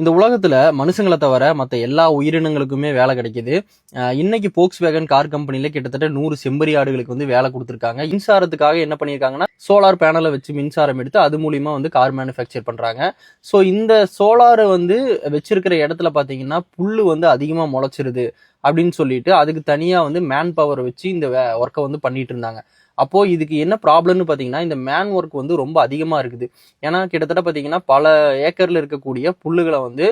இந்த உலகத்துல மனுஷங்களை தவிர மற்ற எல்லா உயிரினங்களுக்குமே வேலை கிடைக்குது. இன்னைக்கு Volkswagen கார் கம்பெனில கிட்டத்தட்ட 100 செம்மறி ஆடுகளுக்கு வந்து வேலை கொடுத்துருக்காங்க. மின்சாரத்துக்காக என்ன பண்ணியிருக்காங்கன்னா, சோலார் பேனலை வச்சு மின்சாரம் எடுத்து அது மூலியமா வந்து கார் மேனுஃபேக்சர் பண்றாங்க. ஸோ இந்த சோலார் வந்து வச்சிருக்கிற இடத்துல பாத்தீங்கன்னா புல்லு வந்து அதிகமா முளைச்சிருது அப்படின்னு சொல்லிட்டு அதுக்கு தனியா வந்து மேன் பவர் வச்சு இந்த ஒர்க்கை வந்து பண்ணிட்டு இருந்தாங்க. அப்போ இதுக்கு என்ன ப்ராப்ளம்னு பாத்தீங்கன்னா, இந்த மேன் ஒர்க் வந்து ரொம்ப அதிகமா இருக்குது. ஏன்னா கிட்டத்தட்ட பாத்தீங்கன்னா பல ஏக்கர்ல இருக்கக்கூடிய புல்லுகளை வந்து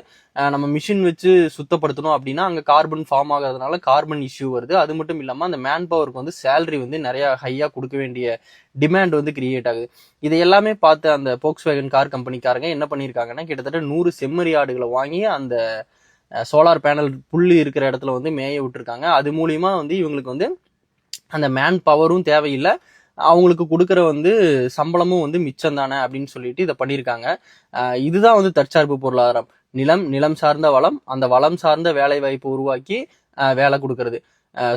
நம்ம மிஷின் வச்சு சுத்தப்படுத்தணும் அப்படின்னா அங்க கார்பன் ஃபார்ம் ஆகிறதுனால கார்பன் இஷ்யூ வருது. அது மட்டும் இல்லாம அந்த மேன் பவருக்கு வந்து சேலரி வந்து நிறைய ஹையா கொடுக்க வேண்டிய டிமாண்ட் வந்து கிரியேட் ஆகுது. இதை எல்லாமே பார்த்து அந்த Volkswagen கார் கம்பெனிக்காரங்க என்ன பண்ணியிருக்காங்கன்னா, கிட்டத்தட்ட 100 செம்மறி ஆடுகளை வாங்கி அந்த சோலார் பேனல் புல்லு இருக்கிற இடத்துல வந்து மேய விட்டுருக்காங்க. அது மூலியமா வந்து இவங்களுக்கு வந்து அந்த மேன் பவரும் தேவையில்லை, அவங்களுக்கு கொடுக்குற வந்து சம்பளமும் வந்து மிச்சம் தானே அப்படின்னு சொல்லிட்டு இதை பண்ணியிருக்காங்க. இதுதான் வந்து தற்சார்பு பொருளாதாரம். நிலம் சார்ந்த வளம், அந்த வளம் சார்ந்த வேலை வாய்ப்பு உருவாக்கி வேலை கொடுக்கறது.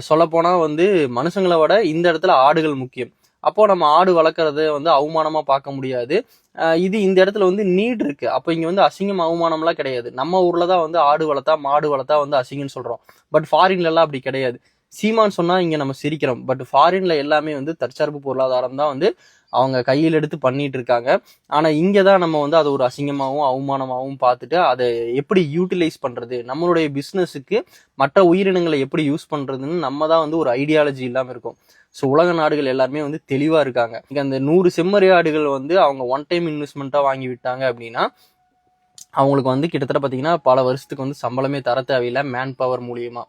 சொல்லப்போனா வந்து மனுஷங்களை விட இந்த இடத்துல ஆடுகள் முக்கியம். அப்போ நம்ம ஆடு வளர்க்கறத வந்து அவமானமா பார்க்க முடியாது. இது இந்த இடத்துல வந்து நீட் இருக்கு. அப்போ இங்க வந்து அசிங்கம் அவமானம்லாம் கிடையாது. நம்ம ஊர்ல தான் வந்து ஆடு வளர்த்தா மாடு வளர்த்தா வந்து அசிங்கம்னு சொல்றோம். பட் ஃபாரின்ல எல்லாம் அப்படி கிடையாது. சீமான் சொன்னா இங்க நம்ம சிரிக்கிறோம். பட் ஃபாரின்ல எல்லாமே வந்து தற்சார்பு பொருளாதாரம் தான் வந்து அவங்க கையில் எடுத்து பண்ணிட்டு இருக்காங்க. ஆனா இங்கதான் நம்ம வந்து அதை ஒரு அசிங்கமாகவும் அவமானமாகவும் பார்த்துட்டு அதை எப்படி யூட்டிலைஸ் பண்றது, நம்மளுடைய பிசினஸுக்கு மற்ற உயிரினங்களை எப்படி யூஸ் பண்றதுன்னு நம்ம தான் வந்து ஒரு ஐடியாலஜி இல்லாம இருக்கும். ஸோ உலக நாடுகள் எல்லாருமே வந்து தெளிவா இருக்காங்க. இங்க அந்த 100 செம்மறி ஆடுகள் வந்து அவங்க ஒன் டைம் இன்வெஸ்ட்மெண்ட்டா வாங்கி விட்டாங்க அப்படின்னா அவங்களுக்கு வந்து கிட்டத்தட்ட பாத்தீங்கன்னா பல வருஷத்துக்கு வந்து சம்பளமே தர தேவையில்லை மேன் பவர் மூலியமா.